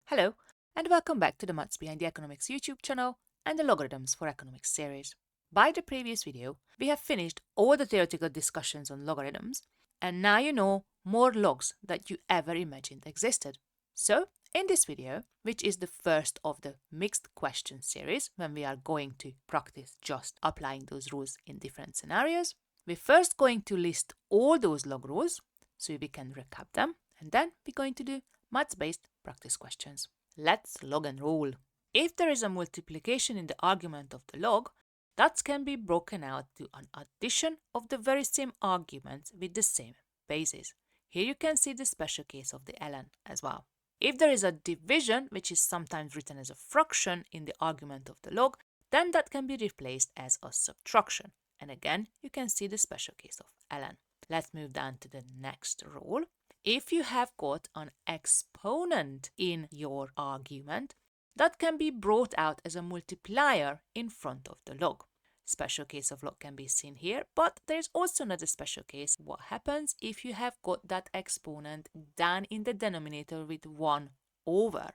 Hello, and welcome back to the Maths Behind the Economics YouTube channel and the Logarithms for Economics series. By the previous video, we have finished all the theoretical discussions on logarithms, and now you know more logs that you ever imagined existed. So, in this video, which is the first of the mixed question series, when we are going to practice just applying those rules in different scenarios, we're first going to list all those log rules so we can recap them, and then we're going to do maths-based practice questions. Let's log and roll. If there is a multiplication in the argument of the log, that can be broken out to an addition of the very same arguments with the same bases. Here you can see the special case of the ln as well. If there is a division, which is sometimes written as a fraction in the argument of the log, then that can be replaced as a subtraction. And again, you can see the special case of ln. Let's move down to the next rule. If you have got an exponent in your argument, that can be brought out as a multiplier in front of the log. Special case of log can be seen here, but there is also another special case. What happens if you have got that exponent down in the denominator with 1 over?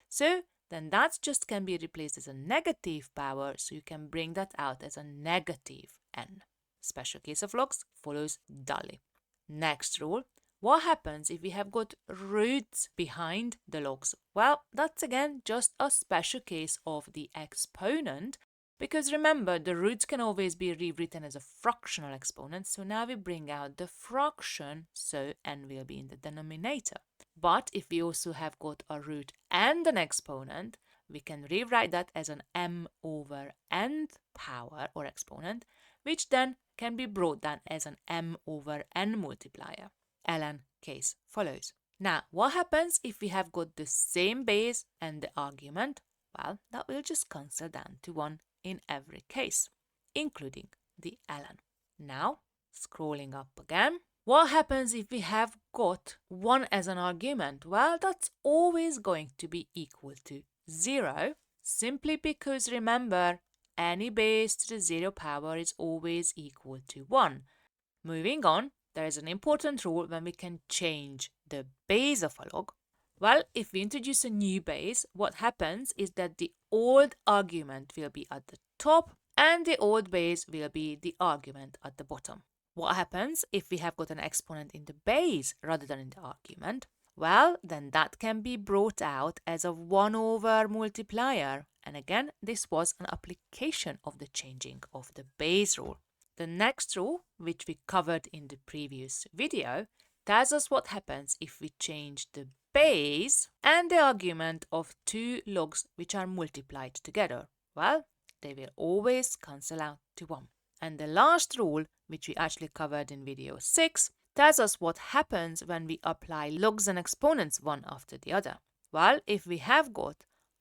So then that just can be replaced as a negative power, so you can bring that out as a negative n. Special case of logs follows dully. Next rule. What happens if we have got roots behind the logs? Well, that's again just a special case of the exponent, because remember, the roots can always be rewritten as a fractional exponent, so now we bring out the fraction, so n will be in the denominator. But if we also have got a root and an exponent, we can rewrite that as an m over n power or exponent, which then can be brought down as an m over n multiplier. ln case follows. Now, what happens if we have got the same base and the argument? Well, that will just cancel down to 1 in every case, including the ln. Now, scrolling up again, what happens if we have got 1 as an argument? Well, that's always going to be equal to 0, simply because remember, any base to the 0 power is always equal to 1. Moving on, there is an important rule when we can change the base of a log. Well, if we introduce a new base, what happens is that the old argument will be at the top and the old base will be the argument at the bottom. What happens if we have got an exponent in the base rather than in the argument? Well, then that can be brought out as a 1 over multiplier. And again, this was an application of the changing of the base rule. The next rule, which we covered in the previous video, tells us what happens if we change the base and the argument of two logs which are multiplied together. Well, they will always cancel out to 1. And the last rule, which we actually covered in video 6, tells us what happens when we apply logs and exponents one after the other. Well, if we have got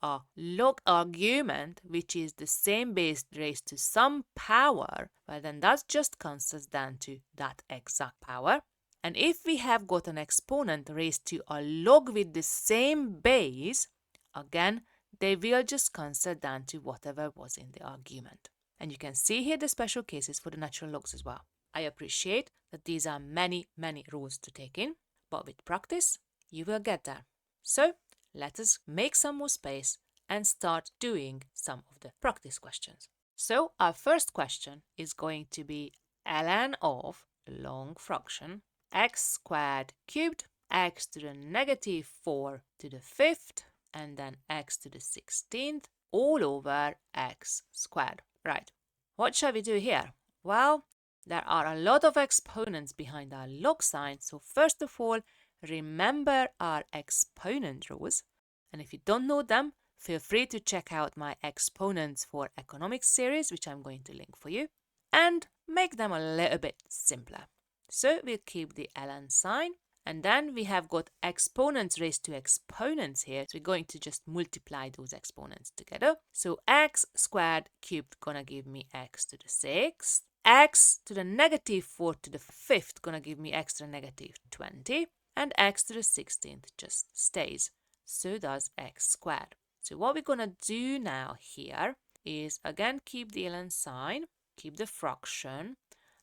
a log argument which is the same base raised to some power, well then that just cancels down to that exact power. And if we have got an exponent raised to a log with the same base, again they will just cancel down to whatever was in the argument. And you can see here the special cases for the natural logs as well. I appreciate that these are many rules to take in, but with practice you will get there. So let us make some more space and start doing some of the practice questions. So our first question is going to be ln of long fraction x squared cubed x to the negative 4 to the 5th and then x to the 16th all over x squared. Right, what shall we do here? Well, there are a lot of exponents behind our log sign, so first of all, remember our exponent rules, and if you don't know them, feel free to check out my exponents for economics series, which I'm going to link for you, and make them a little bit simpler. So we'll keep the ln sign, and then we have got exponents raised to exponents here, so we're going to just multiply those exponents together. So x squared cubed gonna give me x to the 6th, x to the negative 4 to the 5th gonna give me x to the negative 20, and x to the 16th just stays. So does x squared. So what we're gonna do now here is again keep the ln sign, keep the fraction,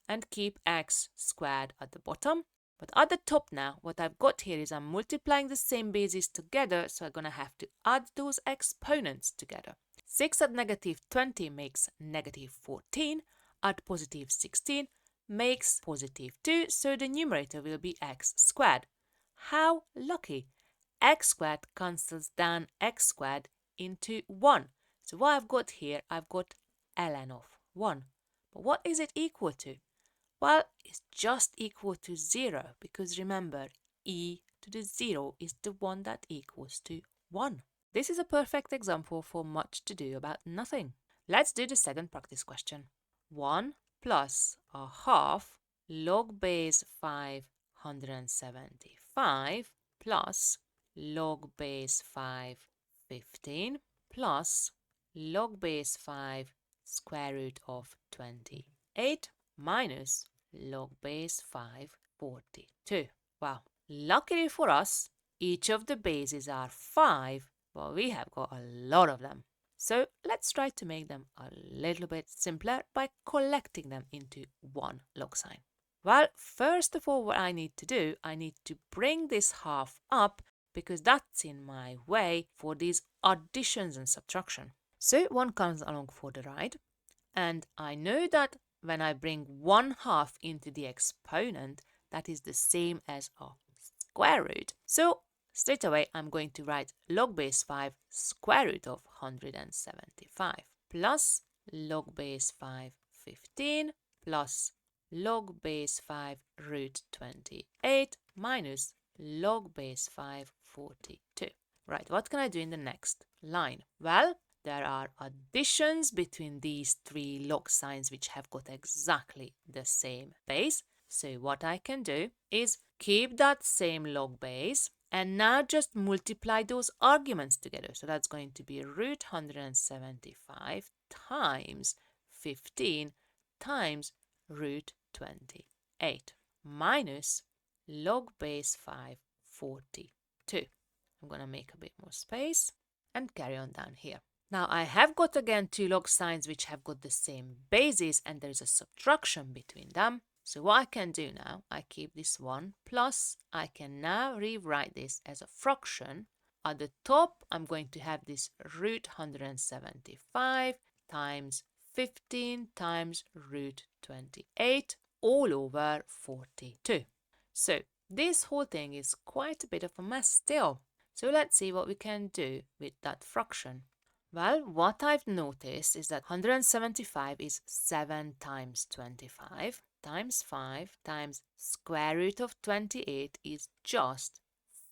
and keep x squared at the bottom. But at the top now, what I've got here is I'm multiplying the same bases together, so I'm going to have to add those exponents together. 6 at negative 20 makes negative 14, at positive 16 makes positive 2, so the numerator will be x squared. How lucky! X squared cancels down x squared into 1. So what I've got here, I've got ln of 1. But what is it equal to? Well, it's just equal to 0 because remember, e to the 0 is the one that equals to 1. This is a perfect example for much to do about nothing. Let's do the second practice question. 1 plus a half log base 575 plus log base 515 plus log base 5 square root of 28 minus log base 542. Wow, luckily for us, each of the bases are 5, but we have got a lot of them. So let's try to make them a little bit simpler by collecting them into one log sign. Well, first of all, what I need to do, I need to bring this half up because that's in my way for these additions and subtraction. So 1 comes along for the ride, and I know that when I bring 1/2 into the exponent, that is the same as a square root. So straight away, I'm going to write log base 5 square root of 175 plus log base 5 15 plus log base 5 root 28 minus log base 5 42. Right, what can I do in the next line? Well, there are additions between these three log signs which have got exactly the same base. So what I can do is keep that same log base and now just multiply those arguments together. So that's going to be root 175 times 15 times root 28 minus log base 542. I'm going to make a bit more space and carry on down here. Now I have got again two log signs which have got the same bases and there's a subtraction between them. So what I can do now, I keep this one plus I can now rewrite this as a fraction. At the top, I'm going to have this root 175 times 15 times root 28 all over 42. So this whole thing is quite a bit of a mess still. So let's see what we can do with that fraction. Well, what I've noticed is that 175 is 7 times 25 times 5 times square root of 28 is just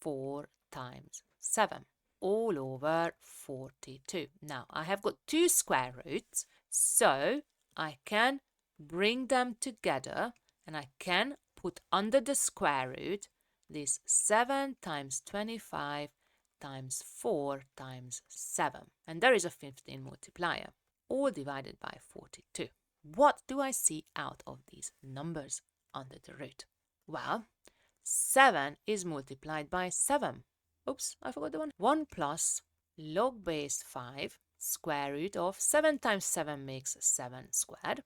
4 times 7 all over 42. Now, I have got two square roots, so I can bring them together and I can put under the square root this 7 times 25 times 4 times 7. And there is a 15 multiplier, all divided by 42. What do I see out of these numbers under the root? Well, 7 is multiplied by 7. Oops, I forgot the one. 1 plus log base 5 square root of 7 times 7 makes 7 squared.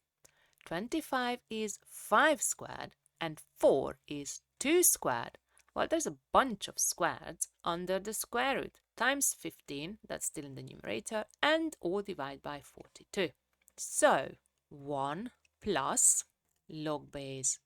25 is 5 squared and 4 is 2 squared. Well, there's a bunch of squares under the square root times 15, that's still in the numerator, and all divided by 42. So 1 plus log base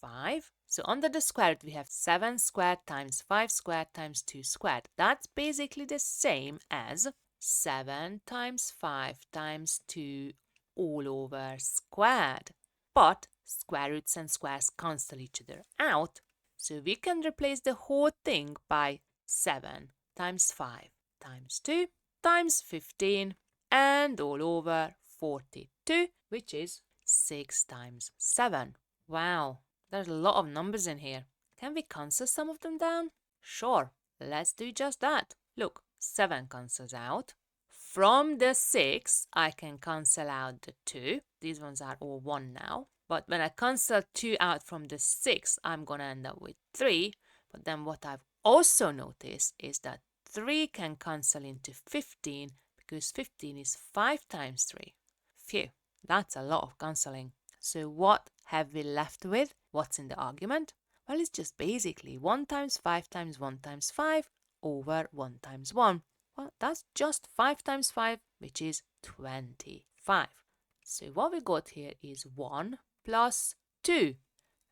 5. So under the square root, we have 7 squared times 5 squared times 2 squared. That's basically the same as 7 times 5 times 2 all over squared. But square roots and squares cancel each other out. So we can replace the whole thing by 7 times 5 times 2 times 15 and all over 42, which is 6 times 7. Wow, there's a lot of numbers in here. Can we cancel some of them down? Sure, let's do just that. Look, 7 cancels out. From the 6, I can cancel out the 2. These ones are all 1 now. But when I cancel 2 out from the 6, I'm going to end up with 3. But then what I've also noticed is that 3 can cancel into 15 because 15 is 5 times 3. Phew, that's a lot of cancelling. So what have we left with? What's in the argument? Well, it's just basically 1 times 5 times 1 times 5 over 1 times 1. Well, that's just 5 times 5, which is 25. So what we got here is 1 plus 2.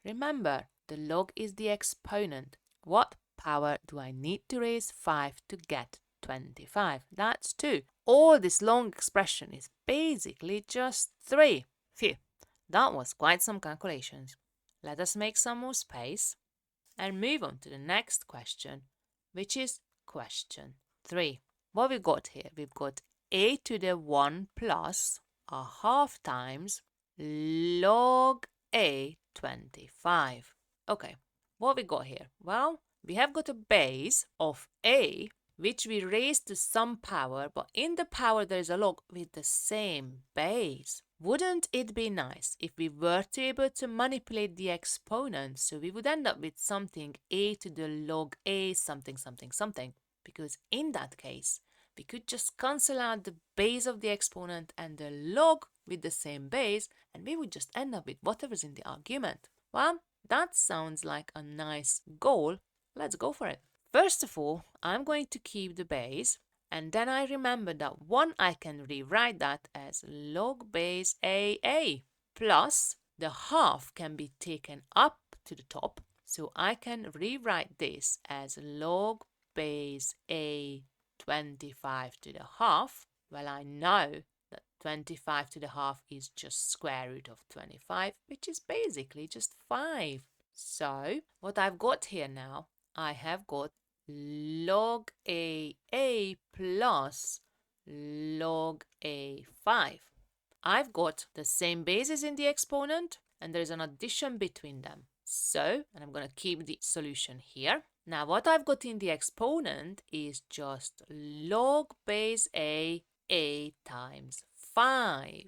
Remember, the log is the exponent. What power do I need to raise 5 to get 25? That's 2. All this long expression is basically just 3. Phew, that was quite some calculations. Let us make some more space and move on to the next question, which is question 3. What we got here? We've got a to the 1 plus a half times log a 25. Okay, what we got here? Well, we have got a base of a which we raised to some power, but in the power there is a log with the same base. Wouldn't it be nice if we were to be able to manipulate the exponent so we would end up with something a to the log a something something something? Because in that case, we could just cancel out the base of the exponent and the log with the same base, and we would just end up with whatever's in the argument. Well, that sounds like a nice goal. Let's go for it. First of all, I'm going to keep the base, and then I remember that 1 I can rewrite that as log base AA, plus the half can be taken up to the top, so I can rewrite this as log base A 25 to the half. Well, I know that 25 to the half is just square root of 25, which is basically just 5. So what I've got here now, I have got log AA plus log A5. I've got the same bases in the exponent and there's an addition between them. So, and I'm going to keep the solution here. Now what I've got in the exponent is just log base A times 5.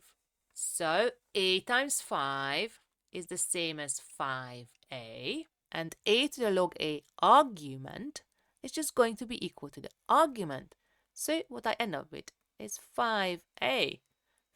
So A times 5 is the same as 5A, and A to the log A argument is just going to be equal to the argument. So what I end up with is 5A.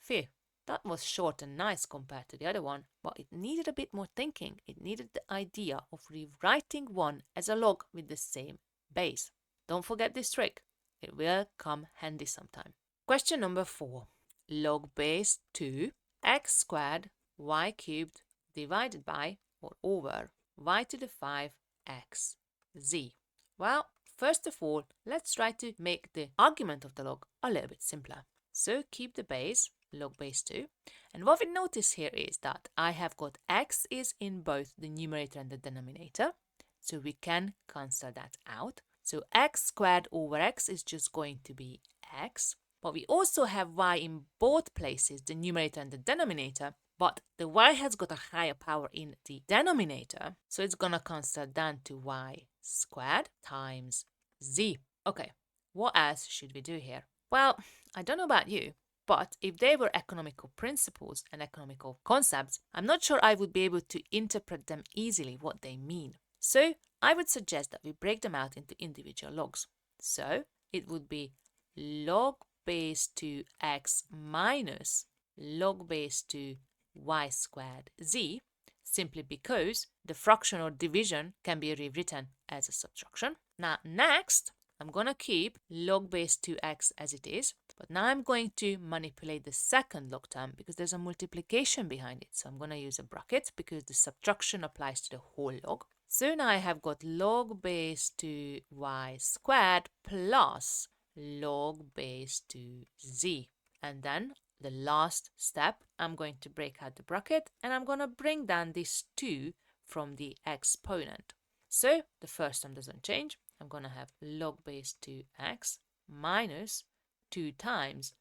Phew, that was short and nice compared to the other one, but it needed a bit more thinking. It needed the idea of rewriting 1 as a log with the same base. Don't forget this trick. It will come handy sometime. Question number 4. Log base 2 x squared y cubed divided by or over y to the 5 x z. Well, first of all, let's try to make the argument of the log a little bit simpler. So keep the base, log base 2. And what we notice here is that I have got x is in both the numerator and the denominator. So we can cancel that out. So x squared over x is just going to be x. But we also have y in both places, the numerator and the denominator. But the y has got a higher power in the denominator, so it's gonna cancel down to y squared times z. Okay, what else should we do here? Well, I don't know about you, but if they were economical principles and economical concepts, I'm not sure I would be able to interpret them easily what they mean. So I would suggest that we break them out into individual logs. So it would be log base 2x minus log base 2 y squared z, simply because the fraction or division can be rewritten as a subtraction. Now next, I'm going to keep log base 2x as it is, but now I'm going to manipulate the second log term because there's a multiplication behind it. So I'm going to use a bracket because the subtraction applies to the whole log. So now I have got log base 2y squared plus log base 2z. And then the last step, I'm going to break out the bracket and I'm going to bring down this 2 from the exponent. So the first term doesn't change. I'm going to have log base 2x minus 2 times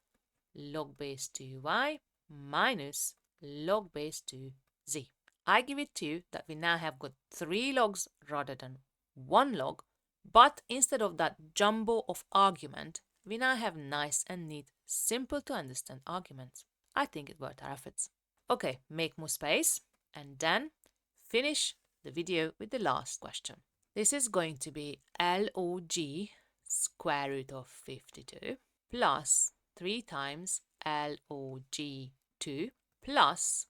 log base 2y minus log base 2z. I give it 2 that we now have got 3 logs rather than 1 log, but instead of that jumbo of argument, we now have nice and neat, simple to understand arguments. I think it worth our efforts. Okay, make more space and then finish the video with the last question. This is going to be log square root of 52 plus 3 times log 2 plus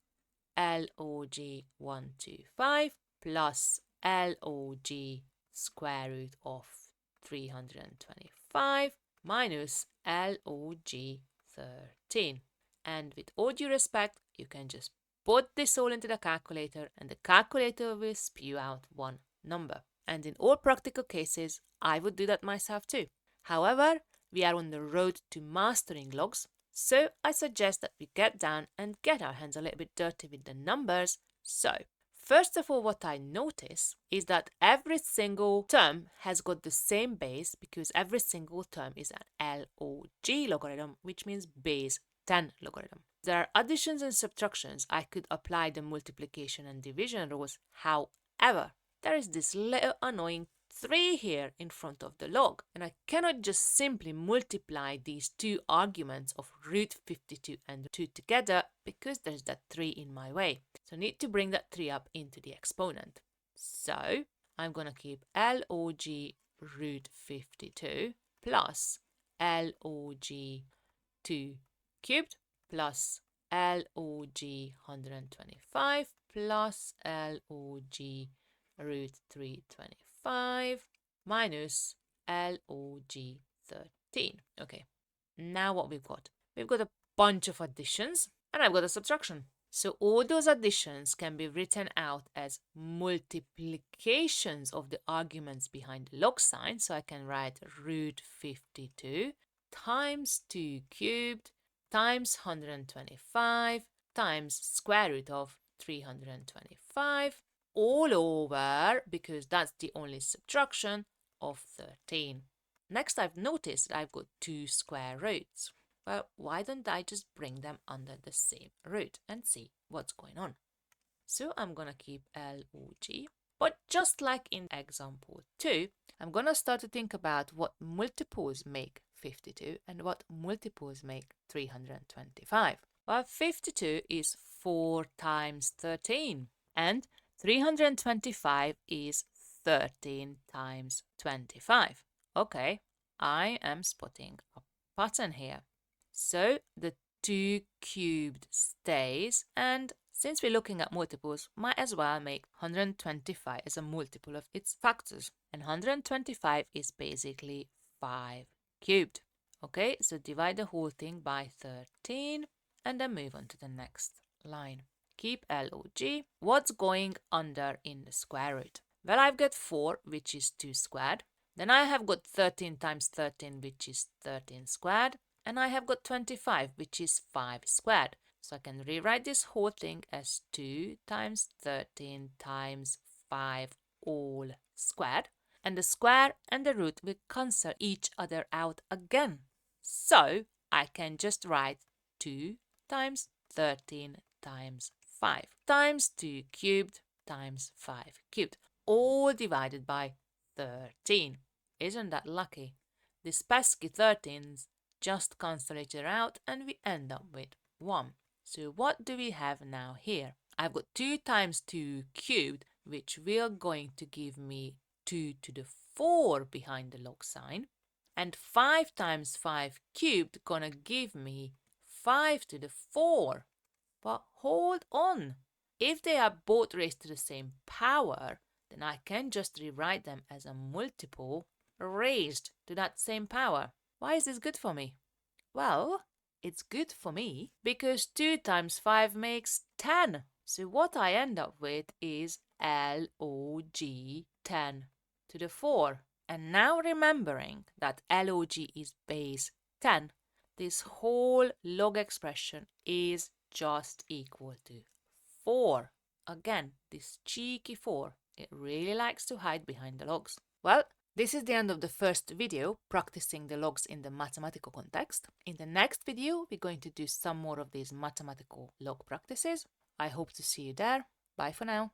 log 125 plus log square root of 325 minus log 13. And with all due respect, you can just put this all into the calculator and the calculator will spew out one number. And in all practical cases, I would do that myself too. However, we are on the road to mastering logs, so I suggest that we get down and get our hands a little bit dirty with the numbers. So, first of all, what I notice is that every single term has got the same base because every single term is an log logarithm, which means base 10 logarithm. There are additions and subtractions. I could apply the multiplication and division rules. However, there is this little annoying 3 here in front of the log, and I cannot just simply multiply these two arguments of root 52 and 2 together because there's that 3 in my way. So I need to bring that 3 up into the exponent. So I'm going to keep log root 52 plus log 2 cubed plus log 125 plus log root 325 minus log 13. Okay, now what we've got? We've got a bunch of additions and I've got a subtraction. So all those additions can be written out as multiplications of the arguments behind the log sign. So I can write root 52 times 2 cubed times 125 times square root of 325 all over, because that's the only subtraction, of 13. Next, I've noticed that I've got 2 square roots. Well, why don't I just bring them under the same root and see what's going on? So I'm going to keep log, but just like in example 2, I'm going to start to think about what multiples make 52 and what multiples make 325. Well, 52 is 4 times 13 and 325 is 13 times 25. Okay, I am spotting a pattern here. So the 2 cubed stays, and since we're looking at multiples, might as well make 125 as a multiple of its factors. And 125 is basically 5 cubed. Okay, so divide the whole thing by 13 and then move on to the next line. Keep log. What's going under in the square root? Well, I've got 4, which is 2 squared. Then I have got 13 times 13, which is 13 squared. And I have got 25, which is 5 squared. So I can rewrite this whole thing as 2 times 13 times 5 all squared. And the square and the root will cancel each other out again. So I can just write 2 times 13 times 5 times 2 cubed times 5 cubed, all divided by 13. Isn't that lucky? These pesky 13s just cancel each other out and we end up with 1. So what do we have now here? I've got 2 times 2 cubed, which will going to give me 2 to the 4 behind the log sign. And 5 times 5 cubed gonna give me 5 to the 4. But hold on, if they are both raised to the same power, then I can just rewrite them as a multiple raised to that same power. Why is this good for me? Well, it's good for me because 2 times 5 makes 10. So what I end up with is log 10 to the 4. And now remembering that log is base 10, this whole log expression is just equal to 4. Again, this cheeky 4, it really likes to hide behind the logs. Well, this is the end of the first video, practicing the logs in the mathematical context. In the next video, we're going to do some more of these mathematical log practices. I hope to see you there. Bye for now.